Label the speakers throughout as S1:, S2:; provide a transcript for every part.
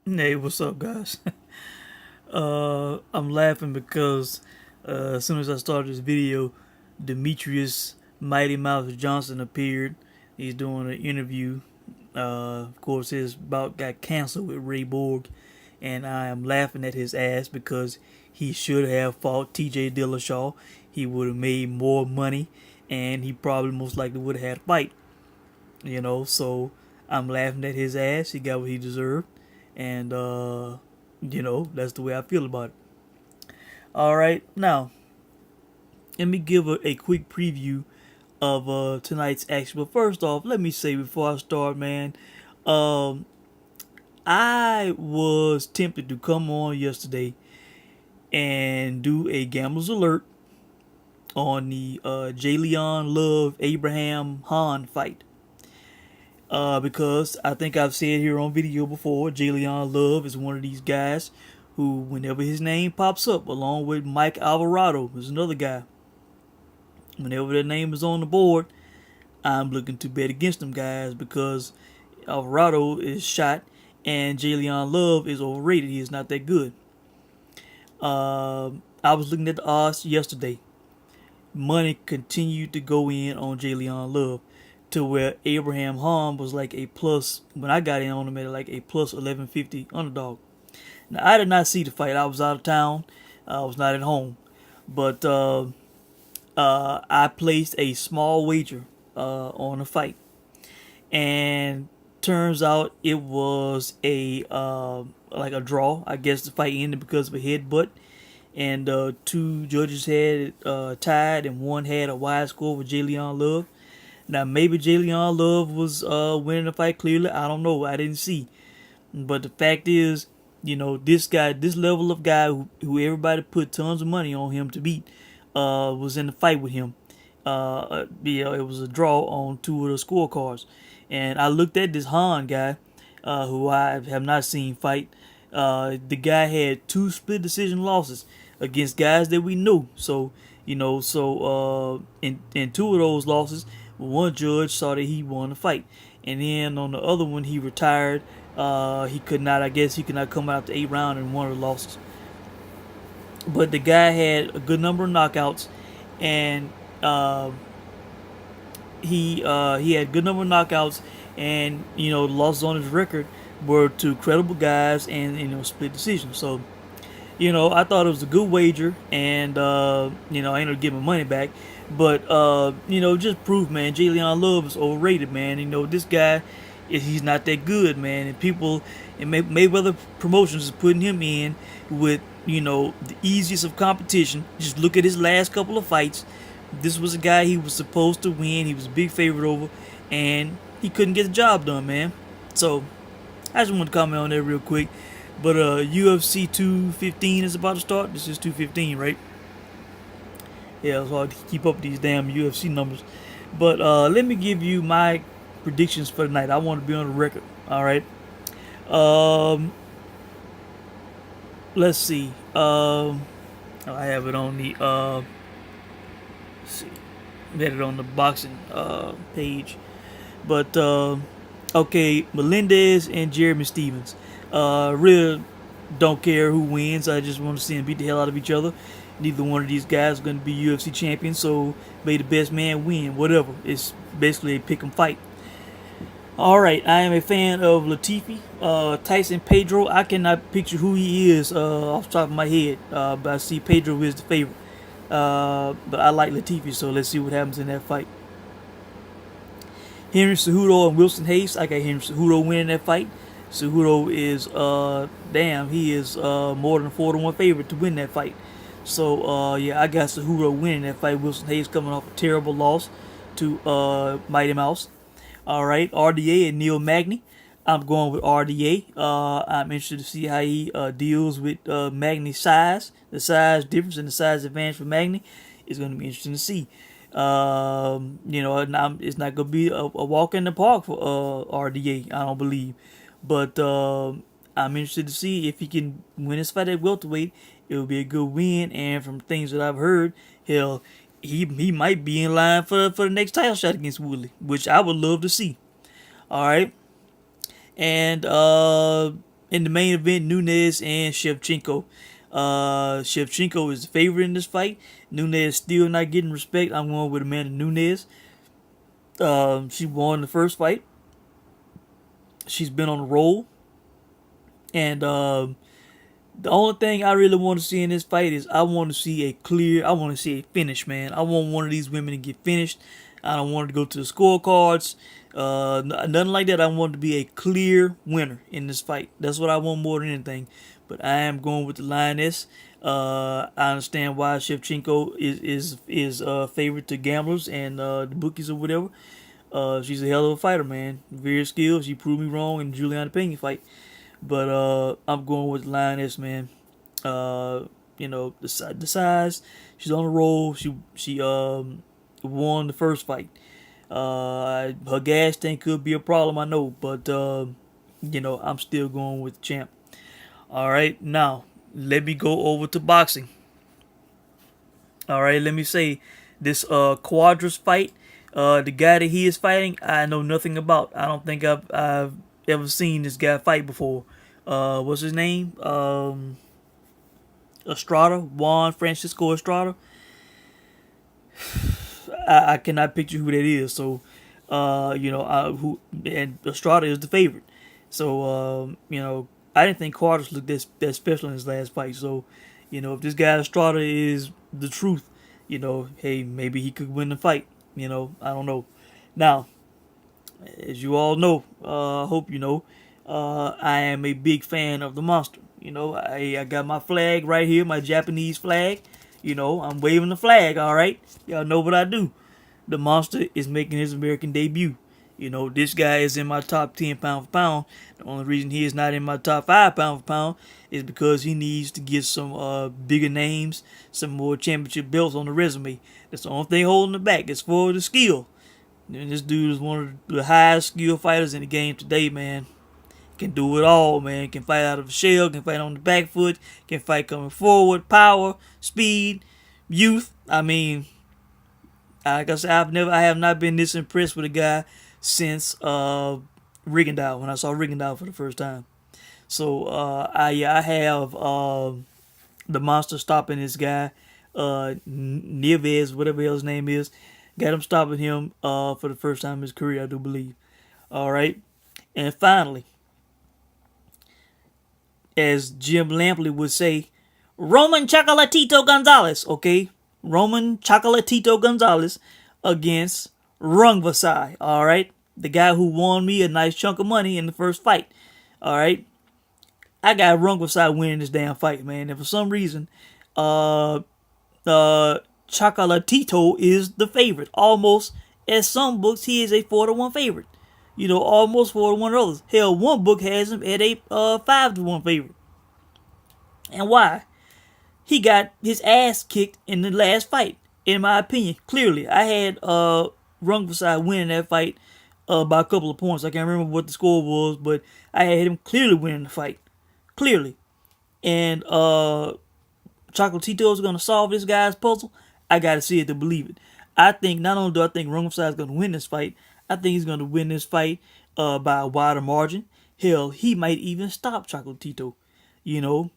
S1: Hey, what's up, guys? I'm laughing because as soon as I started this video, Demetrius Mighty Mouse Johnson appeared. He's doing an interview. Of course, his bout got canceled with Ray Borg, and I am laughing at his ass because he should have fought T.J. Dillashaw. He would have made more money, and he probably most likely would have had a fight. So I'm laughing at his ass. He got what he deserved, and that's the way I feel about it. All right, now let me give a quick preview of tonight's action. But first off, let me say before I start, man, um, I was tempted to come on yesterday and do a Gamblers Alert on the Jalen Love Abraham Han fight. Because I think I've said here on video before, Jalen Love is one of these guys who, whenever his name pops up, along with Mike Alvarado, is another guy, whenever their name is on the board, I'm looking to bet against them guys because Alvarado is shot and Jalen Love is overrated. He is not that good. I was looking at the odds yesterday. Money continued to go in on Jalen Love to where Abraham Hom was like a plus, when I got in on him at like a plus 1150 underdog. Now, I did not see the fight. I was out of town. I was not at home. But I placed a small wager on the fight. And turns out it was a like a draw. I guess the fight ended because of a headbutt. And two judges had tied, and one had a wide score with Jalen Love. Now maybe Jalen Love was winning the fight clearly. I don't know. I didn't see. But the fact is, this guy, this level of guy who everybody put tons of money on him to beat, was in the fight with him. It was a draw on two of the scorecards. And I looked at this Han guy, who I have not seen fight. The guy had two split decision losses against guys that we knew. So, in two of those losses, one judge saw that he won the fight. And then on the other one, he retired. He could not, I guess, he could not come out the 8th round in one of the losses. But the guy had a good number of knockouts, and he had a good number of knockouts, and the losses on his record were to credible guys and split decisions. So I thought it was a good wager, and I ended up getting my money back. But just proof, man, Jalen Love is overrated, man. This guy, he's not that good, man. And people, and Mayweather Promotions is putting him in with the easiest of competition. Just look at his last couple of fights. This was a guy he was supposed to win. He was a big favorite over, and he couldn't get the job done, man. So I just want to comment on that real quick. But UFC 215 is about to start. This is 215, right? Yeah, it's hard to keep up with these damn UFC numbers. But let me give you my predictions for tonight. I want to be on the record. All right. Um, let's see. I have it on the let's see. I had it on the boxing page. But okay, Melendez and Jeremy Stevens. Really don't care who wins. I just want to see them beat the hell out of each other. Neither one of these guys is going to be UFC champions, so may the best man win. Whatever. It's basically a pick 'em fight. All right, I am a fan of Latifi. Tyson Pedro, I cannot picture who he is off the top of my head, but I see Pedro is the favorite. But I like Latifi, so let's see what happens in that fight. Henry Cejudo and Wilson Hayes. I got Henry Cejudo winning that fight. Cejudo is he is more than a 4-1 favorite to win that fight. So I got Cejudo winning that fight. Wilson Hayes coming off a terrible loss to Mighty Mouse. All right, RDA and Neil Magny. I'm going with RDA. I'm interested to see how he deals with Magny's size. The size difference and the size advantage for Magny is going to be interesting to see. It's not going to be a walk in the park for RDA, I don't believe. But I'm interested to see if he can win his fight at welterweight. It will be a good win, and from things that I've heard, hell, he might be in line for the next title shot against Woodley, which I would love to see. All right, and In the main event, Nunes and Shevchenko. Shevchenko is the favorite in this fight. Nunes still not getting respect. I'm going with Amanda Nunes. She won the first fight. She's been on a roll. And the only thing I really want to see in this fight is I want to see I want to see a finish, man. I want one of these women to get finished. I don't want it to go to the scorecards. Nothing like that. I want it to be a clear winner in this fight. That's what I want more than anything. But I am going with the lioness. I understand why Shevchenko is favorite to gamblers and the bookies or whatever. She's a hell of a fighter, man. Very skilled. She proved me wrong in the Juliana Pena fight. But I'm going with the lioness, man. The size. She's on the roll. She won the first fight. Her gas tank could be a problem, I know, but I'm still going with the champ. All right, now let me go over to boxing. All right, let me say this Cuadras fight. The guy that he is fighting, I know nothing about. I don't think I've ever seen this guy fight before. What's his name? Estrada, Juan Francisco Estrada. I cannot picture who that is. So, and Estrada is the favorite. So, I didn't think Cuadras looked that special in his last fight. So, if this guy Estrada is the truth, hey, maybe he could win the fight. I don't know. Now, as you all know, I hope you know, I am a big fan of the Monster. I got my flag right here, my Japanese flag. I'm waving the flag, all right? Y'all know what I do. The Monster is making his American debut. This guy is in my top 10 pound for pound. The only reason he is not in my top 5 pound for pound is because he needs to get some bigger names, some more championship belts on the resume. That's the only thing holding him back. It's for the skill. And this dude is one of the highest skill fighters in the game today, man. Can do it all, man. Can fight out of a shell, can fight on the back foot, can fight coming forward, power, speed, youth. I mean, like I said, I have not been this impressed with a guy since Rigondeaux, when I saw Rigondeaux for the first time. So I have the Monster stopping this guy, Nieves, whatever his name is. Got him stopping him for the first time in his career, I do believe. All right, and finally, as Jim Lampley would say, Roman Chocolatito Gonzalez, okay? Roman Chocolatito Gonzalez against Rungvisai, all right? The guy who won me a nice chunk of money in the first fight, all right? I got Rungvisai winning this damn fight, man. And for some reason, Chocolatito is the favorite. Almost, as some books, he is a 4-1 favorite. Almost 4-1 others. Hell, one book has him at a 5-1 favorite. And why? He got his ass kicked in the last fight, in my opinion. Clearly, I had Rungvisai winning that fight by a couple of points. I can't remember what the score was, but I had him clearly winning the fight. Clearly. And Chocolatito is going to solve this guy's puzzle. I got to see it to believe it. I think, not only do I think Rungvisai is going to win this fight, I think he's going to win this fight by a wider margin. Hell, he might even stop Chocolatito.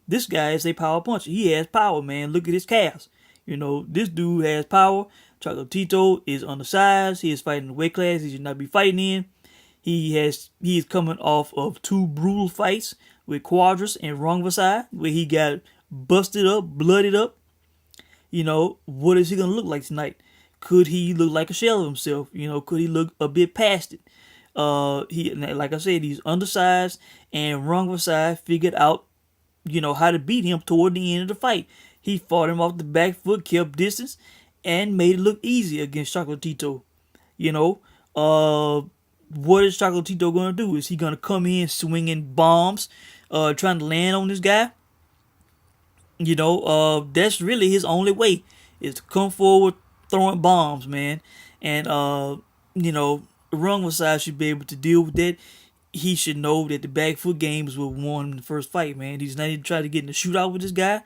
S1: This guy is a power puncher. He has power, man. Look at his calves. This dude has power. Chocolatito is undersized. He is fighting the weight class he should not be fighting in. He is coming off of 2 brutal fights with Cuadras and Rungvisai, where he got busted up, blooded up. What is he going to look like tonight? Could he look like a shell of himself? Could he look a bit past it? Like I said, he's undersized, and Rungvisai figured out, how to beat him toward the end of the fight. He fought him off the back foot, kept distance, and made it look easy against Chocolatito. What is Chocolatito going to do? Is he going to come in swinging bombs, trying to land on this guy? That's really his only way, is to come forward throwing bombs, man. And, Rungvisai should be able to deal with that. He should know that the back foot games will won in the first fight, man. He's not even trying to get in a shootout with this guy.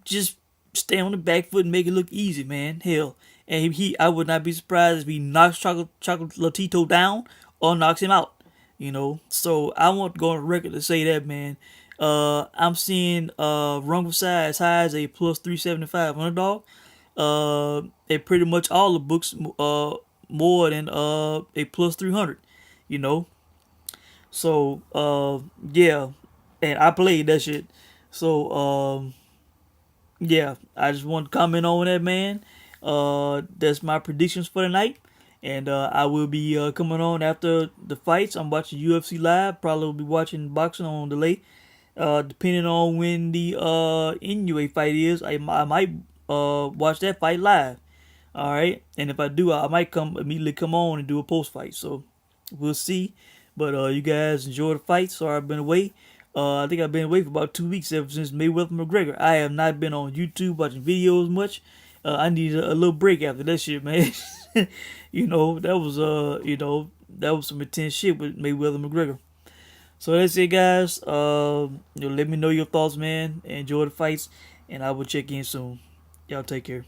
S1: Just stay on the back foot and make it look easy, man. Hell. And I would not be surprised if he knocks Chocolatito down or knocks him out. you know. So I want to go on record to say that, man. I'm seeing Rungvisai as high as a plus 375 underdog. And pretty much all the books more than a plus 300, you know. So yeah, and I played that shit. So yeah, I just want to comment on that, man. That's my predictions for the night. And I will be coming on after the fights. I'm watching UFC live. Probably will be watching boxing on delay. Depending on when the Inoue fight is, I might watch that fight live. All right, and if I do, I might immediately come on and do a post fight. So we'll see. But you guys enjoy the fight. Sorry I've been away. I think I've been away for about 2 weeks ever since Mayweather McGregor. I have not been on YouTube watching videos much. I need a little break after that shit, man. You know that was that was some intense shit with Mayweather McGregor. So that's it, guys. Let me know your thoughts, man. Enjoy the fights, and I will check in soon. Y'all take care.